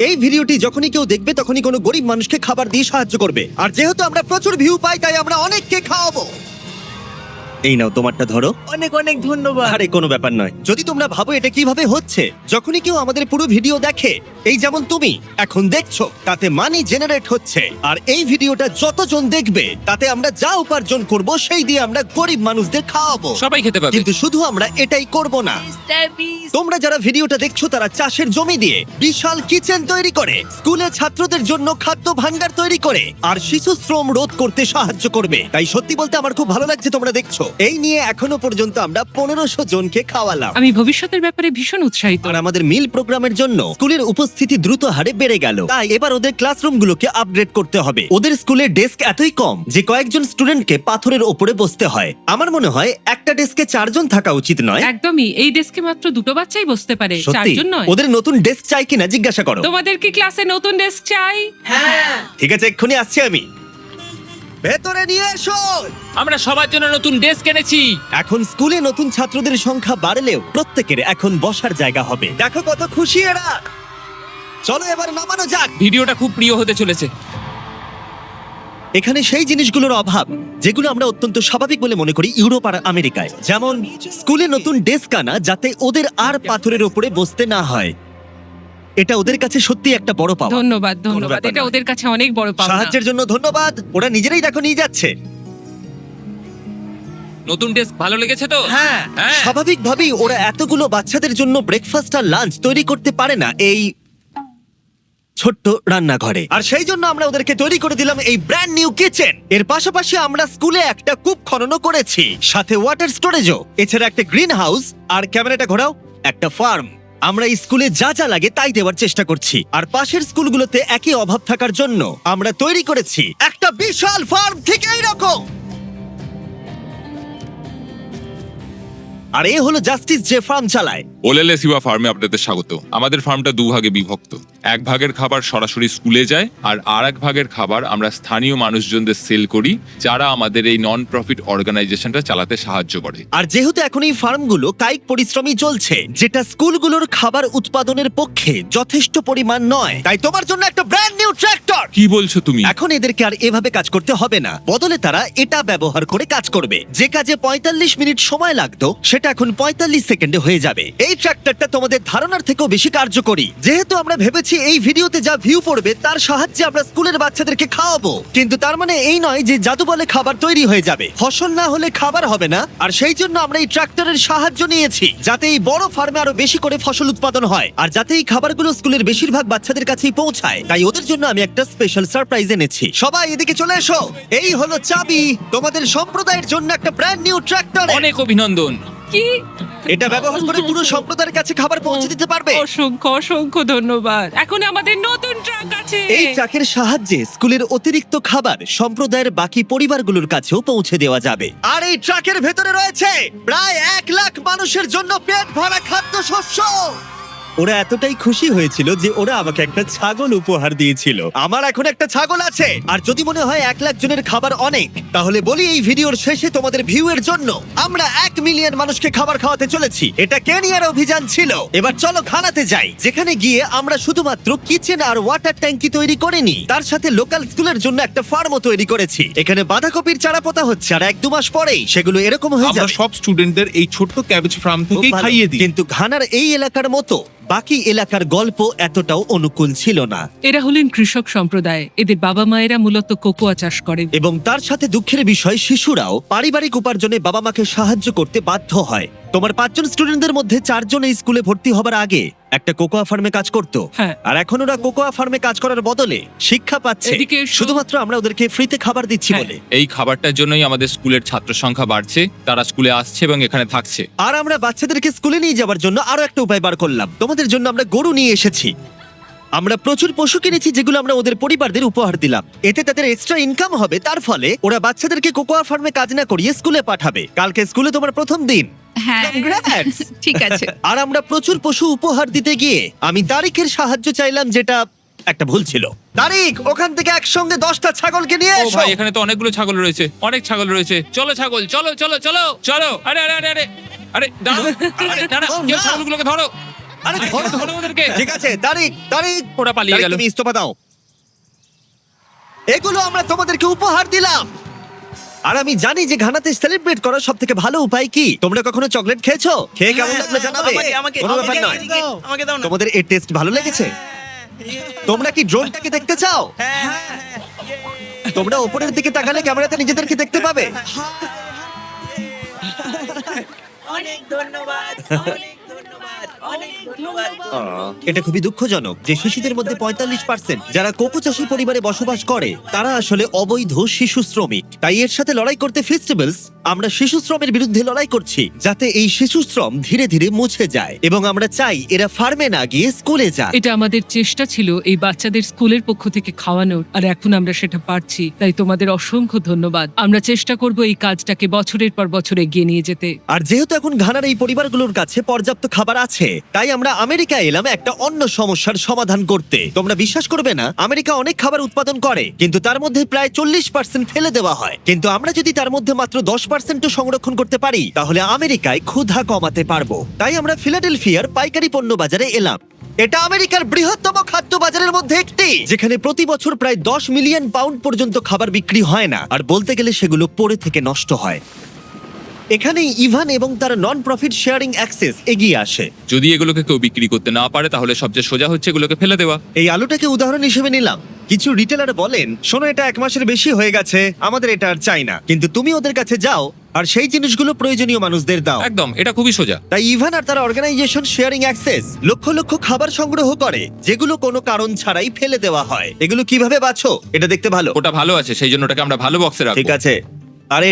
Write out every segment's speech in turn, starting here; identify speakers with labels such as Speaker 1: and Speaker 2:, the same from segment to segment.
Speaker 1: এই ভিডিওটি যখনই কেউ দেখবে তখনই কোনো গরিব মানুষকে খাবার দিয়ে সাহায্য করবে। আর যেহেতু আমরা প্রচুর ভিউ পাই তাই আমরা অনেককে খাওয়াবো। এই নাও তোমারটা ধরো।
Speaker 2: অনেক অনেক ধন্যবাদ।
Speaker 1: আরে কোনো ব্যাপার নয়। যদি তোমরা ভাবো এটা কিভাবে হচ্ছে, যখনই কেউ আমাদের পুরো ভিডিও দেখে, এই যেমন তুমি এখন দেখছো, তাতে মানি জেনারেট হচ্ছে। আর এই ভিডিওটা যতজন দেখবে তাতে আমরা যা উপার্জন করব সেই দিয়ে আমরা গরিব মানুষদের খাওয়াবো।
Speaker 3: সবাই খেতে পাবে।
Speaker 1: কিন্তু শুধু আমরা এটাই করব না।
Speaker 2: মিস্টার বিস্ট,
Speaker 1: তোমরা যারা ভিডিওটা দেখছো তারা চাষের জমি দিয়ে বিশাল কিচেন তৈরি করে, স্কুলে ছাত্রদের জন্য খাদ্য ভাণ্ডার তৈরি করে, আর শিশু শ্রম রোধ করতে সাহায্য করবে। তাই সত্যি বলতে আমার খুব ভালো লাগছে তোমরা দেখছো। এই নিয়ে এখনো পর্যন্ত আমরা 1500 জনকে খাওয়ালাম।
Speaker 4: আমি ভবিষ্যতের ব্যাপারে ভীষণ উৎসাহিত।
Speaker 1: আর আমাদের মিল প্রোগ্রামের জন্য স্কুলের উপস্থিতি দ্রুত হারে বেড়ে গেল। তাই এবার ওদের ক্লাসরুমগুলোকে আপগ্রেড করতে হবে। ওদের স্কুলের ডেস্ক এতই কম যে কয়েকজন স্টুডেন্টকে পাথরের ওপরে বসতে হয়। আমার মনে হয় একটা ডেস্কে 4 জন থাকা উচিত নয়।
Speaker 4: একদমই, এই ডেস্কে মাত্র 2 বাচ্চাই বসতে পারে,
Speaker 1: সত্যি
Speaker 4: 4 জন নয়।
Speaker 1: ওদের নতুন ডেস্ক চাই কিনা জিজ্ঞাসা করো।
Speaker 4: তোমাদের কি ক্লাসে নতুন ডেস্ক চাই?
Speaker 2: হ্যাঁ
Speaker 1: ঠিক আছে, এক্ষুনি আসছি আমি। ভেতরে নিয়ে এসো।
Speaker 3: আমরা সবার জন্য নতুন ডেস্ক এনেছি।
Speaker 1: এখন স্কুলে নতুন ছাত্রদের সংখ্যা বাড়লেও প্রত্যেকের এখন বসার জায়গা হবে। দেখো কত খুশি এরা। চলো এবার নামানো যাক।
Speaker 3: ভিডিওটা খুব প্রিয় হতে চলেছে।
Speaker 1: এখানে সেই জিনিসগুলোর অভাব যেগুলো আমরা অত্যন্ত স্বাভাবিক বলে মনে করি ইউরোপ আর আমেরিকায়। যেমন স্কুলে নতুন ডেস্ক আনা যাতে ওদের আর পাথরের উপরে বসতে না হয়। এটা ওদের কাছে সত্যি একটা বড় পাওয়া।
Speaker 4: ধন্যবাদ
Speaker 1: কোনো
Speaker 4: ধন্যবাদ,
Speaker 1: ব্যাপার
Speaker 4: এটা
Speaker 1: নয়।
Speaker 4: ওদের কাছে অনেক বড় পাওনা।
Speaker 1: সাহায্যের জন্য ধন্যবাদ। ওরা নিজেরাই দেখো নিয়ে যাচ্ছে।
Speaker 3: নতুন ডেস্ক ভালো লেগেছে তো?
Speaker 2: হ্যাঁ।
Speaker 3: হ্যাঁ।
Speaker 1: স্বাভাবিকভাবেই ওরা এতগুলো বাচ্চাদের জন্য ব্রেকফাস্ট আর লাঞ্চ তৈরি করতে পারে না এই ছোট্ট রান্নাঘরে। আর সেই জন্য আমরা ওদেরকে তৈরি করে দিলাম এই ব্র্যান্ড নিউ কিচেন। এর পাশাপাশি আমরা স্কুলে একটা কূপ খননও করেছি, সাথে ওয়াটার স্টোরেজও। এছাড়া একটা গ্রিন হাউস, আর ক্যামেরাটা ঘোরাও, একটা ফার্ম। আমরা এই স্কুলে যা যা লাগে তাই দেওয়ার চেষ্টা করছি। আর পাশের স্কুলগুলোতে একই অভাব থাকার জন্য আমরা তৈরি করেছি একটা বিশাল ফার্ম ঠিক এইরকম। আর এ হলো জাস্টিস যে ফার্ম চালায়।
Speaker 5: ওলেলে সিবা ফার্মে আপনাদের স্বাগত। আমাদের ফার্মটা 2 ভাগে বিভক্ত। 1 ভাগের খাবার সরাসরি স্কুলে যায়, আর আরেক ভাগের খাবার আমরা স্থানীয় মানুষজনদের সেল করি, যারা আমাদের এই নন প্রফিট অর্গানাইজেশনটা চালাতে সাহায্য করে।
Speaker 1: আর যেহেতু এখন এই ফার্মগুলো কায়িক পরিশ্রমই চলছে, যেটা স্কুলগুলোর খাবার উৎপাদনের পক্ষে যথেষ্ট পরিমাণ নয়, তাই তোমার জন্য একটা ব্র্যান্ড নিউ ট্র্যাক্টর।
Speaker 5: কি বলছো তুমি?
Speaker 1: এখন এদেরকে আর এভাবে কাজ করতে হবে না, বদলে তারা এটা ব্যবহার করে কাজ করবে। যে কাজে 45 মিনিট সময় লাগতো সেটা এখন 45 সেকেন্ডে হয়ে যাবে। এই ট্র্যাক্টরটা তোমাদের ধারণার থেকেও বেশি কার্যকরী। যেহেতু আমরা ভেবেছি এই ভিডিওতে যা ভিউ পড়বে তার সাহায্যে আমরা স্কুলের বাচ্চাদেরকে খাওয়াবো, কিন্তু তার মানে এই নয় যে জাদু বলে খাবার তৈরি হয়ে যাবে। ফসল না হলে খাবার হবে না। আর সেই জন্য আমরা এই ট্র্যাক্টরের সাহায্য নিয়েছি, যাতে এই বড় ফার্মে আরো বেশি করে ফসল উৎপাদন হয়, আর যাতে এই খাবারগুলো স্কুলের বেশিরভাগ বাচ্চাদের কাছেই পৌঁছায়। তাই ওদের জন্য আমি একটা স্পেশাল সারপ্রাইজ এনেছি। সবাই এদিকে চলে এসো। এই হলো চাবি তোমাদের সম্প্রদায়ের জন্য একটা ব্র্যান্ড নিউ ট্র্যাক্টর।
Speaker 3: অনেক অভিনন্দন।
Speaker 4: কি?
Speaker 1: এটা ব্যবহার করে পুরো সম্প্রদায়ের কাছে খাবার পৌঁছে দিতে পারবে।
Speaker 4: অসংখ্য অসংখ্য ধন্যবাদ। এখন আমাদের নতুন ট্রাক আছে।
Speaker 1: এই ট্রাকের সাহায্যে স্কুলের অতিরিক্ত খাবার সম্প্রদায়ের বাকি পরিবারগুলোর কাছেও পৌঁছে দেওয়া যাবে। আর এই ট্রাকের ভেতরে রয়েছে প্রায় 1 লাখ মানুষের জন্য পেট ভরা খাদ্যশস্য। ওরা এতটাই খুশি হয়েছিল যে ওরা আমাকে একটা ছাগল উপহার দিয়েছিল। আমার এখন একটা ছাগল আছে। আর যদি মনে হয় 1 লাখ জনের খাবার অনেক, তাহলে বলি এই ভিডিওর শেষে তোমাদের ভিউ এর জন্য আমরা 1 মিলিয়ন মানুষকে খাবার খাওয়াতে চলেছি। এটা কেনিয়ার অভিযান ছিল। এবার চলো খানাতে যাই, যেখানে গিয়ে আমরা শুধুমাত্র কিচেন আর ওয়াটার ট্যাঙ্কি তৈরি করিনি, তার সাথে লোকাল স্কুলের জন্য একটা ফার্মও তৈরি করেছি। এখানে বাঁধাকপির চারা পোতা হচ্ছে, আর 1-2 মাস পরেই সেগুলো এরকম হয়ে
Speaker 6: আমরা
Speaker 1: যাবে।
Speaker 6: সব স্টুডেন্টদের এই ছোট্ট ক্যাবেজ ফার্ম
Speaker 1: খুব
Speaker 6: থেকেই
Speaker 1: ভালো।
Speaker 6: খাইয়ে দিই।
Speaker 1: কিন্তু ঘানার এই এলাকার মতো বাকি এলাকার গল্প এতটাও অনুকূল ছিল না।
Speaker 4: এরা হলেন কৃষক সম্প্রদায়। এদের বাবা মায়েরা মূলত কোকোয়া চাষ করেন।
Speaker 1: এবং তার সাথে দুঃখের বিষয়, শিশুরাও পারিবারিক উপার্জনে বাবা মাকে সাহায্য করতে বাধ্য হয়। তোমার 5 জন স্টুডেন্টদের মধ্যে 4 জন এই স্কুলে ভর্তি হবার আগে একটা কোকোয়া ফার্মে কাজ করতো।
Speaker 4: হ্যাঁ।
Speaker 1: আর এখন ওরা কোকোয়া ফার্মে কাজ করার বদলে শিক্ষা পাচ্ছে,
Speaker 4: এদিকে এসো।
Speaker 1: শুধুমাত্র আমরা ওদেরকে ফ্রিতে খাবার দিচ্ছি
Speaker 4: হ্যাঁ।
Speaker 1: বলে।
Speaker 3: এই খাবারটার জন্যই আমাদের স্কুলের ছাত্র সংখ্যা বাড়ছে, তারা স্কুলে আসছে এবং এখানে থাকছে।
Speaker 1: আর আমরা বাচ্চাদেরকে স্কুলে নিয়ে যাওয়ার জন্য আরো একটা উপায় বার করলাম। তোমাদের জন্য আমরা গরু নিয়ে এসেছি। আমরা প্রচুর পশু কিনেছি যেগুলো আমরা ওদের পরিবারদের উপহার দিলাম। এতে তাদের এক্সট্রা ইনকাম হবে, তার ফলে ওরা বাচ্চাদেরকে কোকোয়া ফার্মে কাজ না করিয়ে স্কুলে পাঠাবে। কালকে স্কুলে তোমার প্রথম দিন।
Speaker 7: হ্যাঁ
Speaker 1: Congrats!
Speaker 7: ঠিক আছে।
Speaker 1: আর আমরা প্রচুর পশু উপহার দিতে গিয়ে আমি তারিখের সাহায্য চাইলাম, যেটা একটা ভুল ছিল। তারিখ, ওখান থেকে একসঙ্গে 10টা ছাগলকে নিয়ে
Speaker 3: ও
Speaker 1: এসো।
Speaker 3: ভাই, এখানে তো অনেকগুলো ছাগল রয়েছে, অনেক ছাগল রয়েছে। চলো ছাগল, চলো চলো চলো চলো। আরে আরে আরে আরে আরে দাঁড়াও, আরে দাঁড়াও,
Speaker 1: ও,
Speaker 3: কেউ
Speaker 1: না।
Speaker 3: ছাগলগুলোকে ধরো।
Speaker 1: আরে ধরো
Speaker 3: ধরো ওদেরকে।
Speaker 1: ঠিক আছে, তারিক তারিক
Speaker 3: ওরা পালিয়ে
Speaker 1: তারিক,
Speaker 3: গেল।
Speaker 1: তুমি ইস্তফা দাও। এগুলো আমরা তোমাদেরকে উপহার দিলাম। আর আমি জানি যে ঘানাতে সেলিব্রেট করার সব থেকে ভালো উপায় কি। তোমরা কখনো চকলেট খেয়েছো? খেয়ে কেমন লাগলো জানাবে। কোনো ব্যাপার নয়।
Speaker 2: আমাকে দাও না।
Speaker 1: তোমাদের এর টেস্ট ভালো লেগেছে? তোমরা কি ড্রোনটাকে দেখতে চাও? তোমরা উপরের দিকে তাকালে ক্যামেরাতে নিজেদেরকে দেখতে পাবে।
Speaker 2: অনেক ধন্যবাদ, অনেক ধন্যবাদ, অনেক ধন্যবাদ।
Speaker 1: এটা খুবই দুঃখজনক যে শিশুদের মধ্যে 45% যারা কোকো চাষী পরিবারে বসবাস করে তারা আসলে অবৈধ শিশু শ্রমিক। তাই এর সাথে লড়াই করতে ফেস্টিভ্যালস আমরা শিশু শ্রমের বিরুদ্ধে লড়াই করছি, যাতে এই শিশু শ্রম ধীরে ধীরে মুছে যায়। এবং আমরা চাই এরা ফার্মে না গিয়ে স্কুলে যাক।
Speaker 4: এটা আমাদের চেষ্টা ছিল এই বাচ্চাদের স্কুলের পক্ষ থেকে খাওয়ানোর, আর এখন আমরা সেটা পারছি। তাই তোমাদের অসংখ্য ধন্যবাদ। আমরা চেষ্টা করব এই কাজটাকে বছরের পর বছর এগিয়ে নিয়ে যেতে।
Speaker 1: আর যেহেতু এখন ঘানার এই পরিবারগুলোর কাছে পর্যাপ্ত খাবার আছে, তাই আমরা আমেরিকায় এলাম একটা অন্য সমস্যার সমাধান করতে। তোমরা বিশ্বাস করবে না, আমেরিকা অনেক খাবার উৎপাদন করে, কিন্তু তার মধ্যে প্রায় 40% ফেলে দেওয়া হয়। কিন্তু আমরা যদি তার মধ্যে মাত্র 10% সংরক্ষণ করতে পারি, তাহলে আমেরিকায় ক্ষুধা কমাতে পারবো। তাই আমরা ফিলাডেলফিয়ার পাইকারি পণ্য বাজারে এলাম। এটা আমেরিকার বৃহত্তম খাদ্য বাজারের মধ্যে একটি, যেখানে প্রতি বছর প্রায় 10 মিলিয়ন পাউন্ড পর্যন্ত খাবার বিক্রি হয় না, আর বলতে গেলে সেগুলো পড়ে থেকে নষ্ট হয়। এখানেই ইভান এবং তার নন প্রফিট শেয়ারিং অ্যাক্সেস এগিয়ে আসে।
Speaker 3: যদি এগুলোকে কেউ বিক্রি করতে না পারে তাহলে সবচেয়ে সোজা হচ্ছে এগুলোকে ফেলে দেওয়া।
Speaker 1: এই আলুটাকে উদাহরণ হিসেবে নিলাম। কিছু রিটেলার বলেন, শোনো এটা 1 মাসের বেশি হয়ে গেছে, আমাদের এটা আর চাই না। কিন্তু তুমি ওদের কাছে যাও আর সেই জিনিসগুলো প্রয়োজনীয় মানুষদের দাও।
Speaker 3: একদম, এটা খুবই সোজা।
Speaker 1: তাই ইভান আর তার organisation sharing access lakh lakh খাবার সংগ্রহ করে, যেগুলো কোনো কারণ ছাড়াই ফেলে দেওয়া হয়। এগুলো কিভাবে বাছো? এটা দেখতে ভালো,
Speaker 3: ওটা ভালো আছে, সেই জন্য ওটাকে আমরা ভালো বক্সে রাখবো।
Speaker 1: ঠিক আছে। আর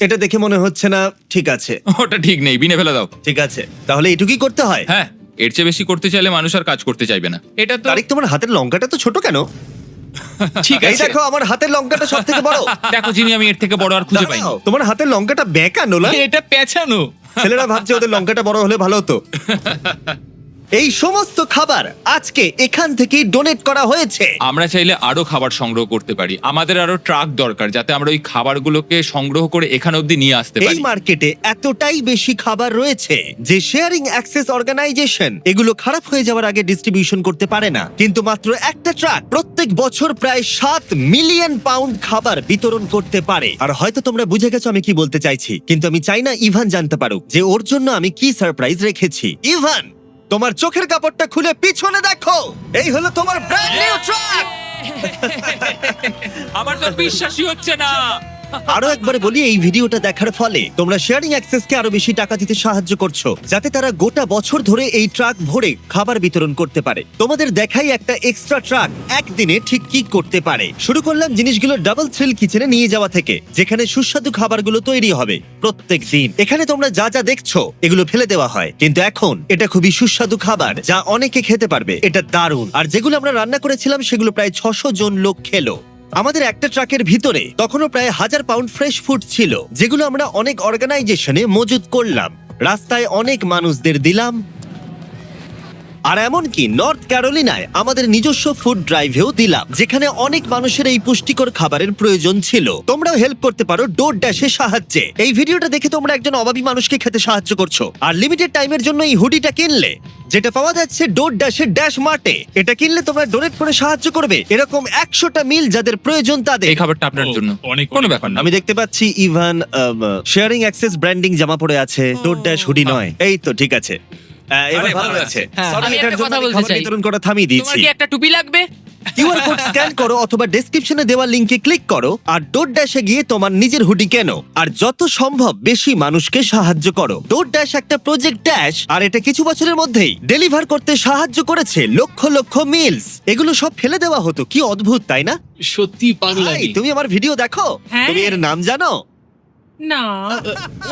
Speaker 1: এটা দেখে মনে হচ্ছে না ঠিক আছে।
Speaker 3: ওটা ঠিক নেই, বিনে ফেলে দাও।
Speaker 1: ঠিক আছে, তাহলে এটুকুই করতে হয়।
Speaker 3: হ্যাঁ, এর চেয়ে বেশি করতে চাইলে মানুষ আর কাজ করতে চাইবে না। এটা তো
Speaker 1: তারিক, তোমার হাতের লঙ্কাটা তো ছোট কেন?
Speaker 3: ঠিক
Speaker 1: এই
Speaker 3: আছে।
Speaker 1: দেখো, আমার হাতের লঙ্কাটা সব থেকে বড়।
Speaker 3: দেখো জিমি, আমি এর থেকে বড় আর খুঁজে পাইনি।
Speaker 1: দাঁড়াও, তোমার হাতের লঙ্কাটা বেঁকানো না?
Speaker 6: এটা পেঁচানো।
Speaker 1: ছেলেরা ভাবছে ওদের লঙ্কাটা বড় হলে ভালো হতো। এই সমস্ত খাবার আজকে এখান থেকেই ডোনেট করা হয়েছে।
Speaker 3: আমরা চাইলে আরো খাবার সংগ্রহ করতে পারি। আমাদের আরো ট্রাক দরকার, যাতে আমরা ওই খাবারগুলোকে সংগ্রহ করে এখান অবধি নিয়ে আসতে
Speaker 1: এই
Speaker 3: পারি।
Speaker 1: মার্কেটে এতটাই বেশি খাবার রয়েছে যে শেয়ারিং অ্যাক্সেস অর্গানাইজেশন এগুলো খারাপ হয়ে যাওয়ার আগে ডিস্ট্রিবিউশন করতে পারে না। কিন্তু মাত্র একটা ট্রাক প্রত্যেক বছর প্রায় 7 মিলিয়ন পাউন্ড খাবার বিতরণ করতে পারে। আর হয়তো তোমরা বুঝে গেছো আমি কি বলতে চাইছি, কিন্তু আমি চাই না ইভান জানতে পারুক যে ওর জন্য আমি কি সারপ্রাইজ রেখেছি। ইভান, তোমার চোখের কাপড়টা খুলে পিছনে দেখো, এই হলো তোমার ব্র্যান্ড নিউ ট্রাক।
Speaker 3: আমার তো বিশ্বাসই হচ্ছে না।
Speaker 1: আরো একবার বলি, এই ভিডিওটা দেখার ফলে তোমরা শেয়ারিং অ্যাক্সেসকে আরো বেশি টাকা দিতে সাহায্য করছো, যাতে তারা গোটা বছর ধরে এই ট্রাক ভরে খাবার বিতরণ করতে পারে। তোমাদের দেখাই একটা এক্সট্রা ট্রাক একদিনে ঠিক কি করতে পারে। শুরু করলাম জিনিসগুলো ডাবল থ্রিল কিচেনে নিয়ে যাওয়া থেকে, যেখানে সুস্বাদু খাবারগুলো তৈরি হবে প্রত্যেক দিন। এখানে তোমরা যা যা দেখছো এগুলো ফেলে দেওয়া হয়, কিন্তু এখন এটা খুবই সুস্বাদু খাবার যা অনেকে খেতে পারবে। এটা দারুণ। আর যেগুলো আমরা রান্না করেছিলাম সেগুলো প্রায় 600 জন লোক খেলো। আমাদের একটা ট্রাকের ভিতরে তখনও প্রায় 1000 পাউন্ড ফ্রেশ ফুড ছিল, যেগুলো আমরা অনেক অর্গানাইজেশনে মজুত করলাম, রাস্তায় অনেক মানুষদের দিলাম। আর এমনকি নর্থ ক্যারোলিনায় আমাদের নিজস্ব ফুড ড্রাইভেও দিলাম, যেখানে অনেক মানুষের এই পুষ্টিকর খাবারের প্রয়োজন ছিল। তোমরাও হেল্প করতে পারো ডোর ড্যাশের সাহায্যে। এই ভিডিওটা দেখে তোমরা একজন অভাবী মানুষকে খেতে সাহায্য করছো। আর লিমিটেড টাইমের জন্য এই হুডিটা কিনলে, যেটা পাওয়া যাচ্ছে ডোর ড্যাশের ড্যাশ মার্টে, এটা কিনলে তোমরা ডোনেট করে সাহায্য করবে এরকম 100টা মিল যাদের প্রয়োজন তাদের।
Speaker 3: এই খাবারটা আপনার জন্য।
Speaker 6: অনেক
Speaker 3: কোনো ব্যাপার না।
Speaker 1: আমি দেখতে পাচ্ছি ইভান শেয়ারিং অ্যাক্সেস ব্র্যান্ডিং জামা পরে আছে, ডোর ড্যাশ হুডি নয়। এই তো ঠিক আছে, এবার
Speaker 3: আরে,
Speaker 1: ভালো
Speaker 3: ভালো
Speaker 1: লাগছে।
Speaker 3: হ্যাঁ।
Speaker 1: Sorry,
Speaker 2: আমি
Speaker 1: এটার
Speaker 2: একটা
Speaker 1: জন্য
Speaker 2: কথা
Speaker 1: আমি
Speaker 2: বলতে
Speaker 1: খাবার
Speaker 2: চাই।
Speaker 1: বিতরণ করা থামিয়ে
Speaker 2: তোমার
Speaker 1: দিয়েছি।
Speaker 2: কি একটা টুপি লাগবে?
Speaker 1: কিউআর কোড স্ক্যান করো অথবা ডেসক্রিপশনে দেওয়া লিংকে ক্লিক করো আর ডোর ড্যাশে গিয়ে তোমার নিজের হুডি কেনো আর যত সম্ভব বেশি মানুষকে সাহায্য করো। ডোর ড্যাশ একটা প্রজেক্ট ড্যাশ, আর এটা কিছু বছরের মধ্যেই ডেলিভার করতে সাহায্য করেছে লক্ষ লক্ষ মিলস। এগুলো সব ফেলে দেওয়া হতো, কি অদ্ভুত তাই না?
Speaker 6: সত্যি
Speaker 1: ভাই,
Speaker 6: পাগলামি।
Speaker 1: তুমি আমার ভিডিও দেখো,
Speaker 4: হ্যাঁ।
Speaker 1: তুমি এর নাম জানো?
Speaker 4: না,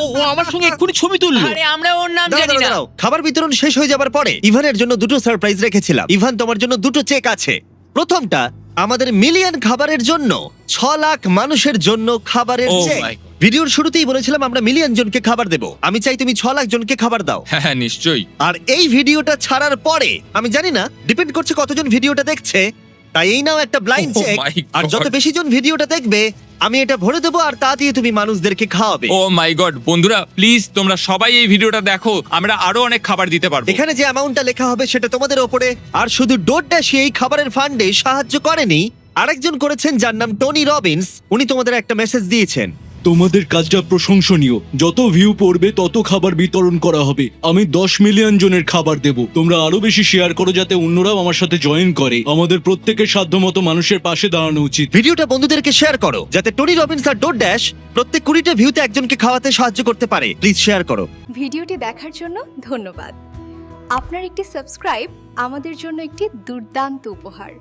Speaker 6: ও আমার সঙ্গে এক্ষুনি ছবি তুললো।
Speaker 2: আরে আমরা ওর নাম
Speaker 1: দাঁড়াও,
Speaker 2: জানি না।
Speaker 1: দাঁড়াও, খাবার বিতরণ শেষ হয়ে যাবার পরে ইভানের জন্য দুটো সারপ্রাইজ রেখেছিলাম। ইভান, তোমার জন্য দুটো চেক আছে। প্রথমটা আমাদের মিলিয়ন খাবারের জন্য 6 লাখ মানুষের জন্য খাবারের
Speaker 3: Oh
Speaker 1: চেক।
Speaker 3: my God.
Speaker 1: ভিডিওর শুরুতেই বলেছিলাম আমরা মিলিয়ন জনকে খাবার দেব। আমি চাই তুমি 6 লাখ জনকে খাবার দাও।
Speaker 3: হ্যাঁ হ্যাঁ, নিশ্চয়ই।
Speaker 1: আর এই ভিডিওটা ছাড়ার পরে আমি জানি না, ডিপেন্ড করছে কতজন ভিডিওটা দেখছে, তাই এই নাও একটা ব্লাইন্ড
Speaker 3: Oh
Speaker 1: চেক।
Speaker 3: my
Speaker 1: আর
Speaker 3: God.
Speaker 1: যত বেশি জন ভিডিওটা দেখবে আমি এটা ভরে দেবো আর তা দিয়ে তুমি মানুষদেরকে খাওয়াবে।
Speaker 3: ও মাই গড, বন্ধুরা প্লিজ তোমরা সবাই এই ভিডিওটা দেখো, আমরা আরো অনেক খাবার দিতে পারবো।
Speaker 1: এখানে যে অ্যামাউন্টটা লেখা হবে সেটা তোমাদের ওপরে। আর শুধু ডোরড্যাশই এই খাবারের ফান্ডে সাহায্য করেনি, আরেকজন করেছেন যার নাম টনি রবিন্স। উনি তোমাদের একটা মেসেজ দিয়েছেন।
Speaker 7: তোমাদের কাজটা প্রশংসনীয়। যত ভিউ পড়বে তত খাবার বিতরণ করা হবে। আমি 10 মিলিয়ন জনের খাবার দেব। তোমরা আরো বেশি শেয়ার করো যাতে অন্যরাও আমার সাথে জয়েন করে। আমাদের প্রত্যেকের সাধ্যমতো মানুষের পাশে দাঁড়ানো উচিত।
Speaker 1: ভিডিওটা বন্ধুদেরকে শেয়ার করো যাতে টনি রবিন্স আর ডোরড্যাশ প্রত্যেক 20টা ভিউতে একজনকে খাওয়াতে সাহায্য করতে পারে। প্লিজ শেয়ার করো।
Speaker 8: ভিডিওটি দেখার জন্য ধন্যবাদ। আপনার একটি সাবস্ক্রাইব আমাদের জন্য একটি দুর্দান্ত উপহার।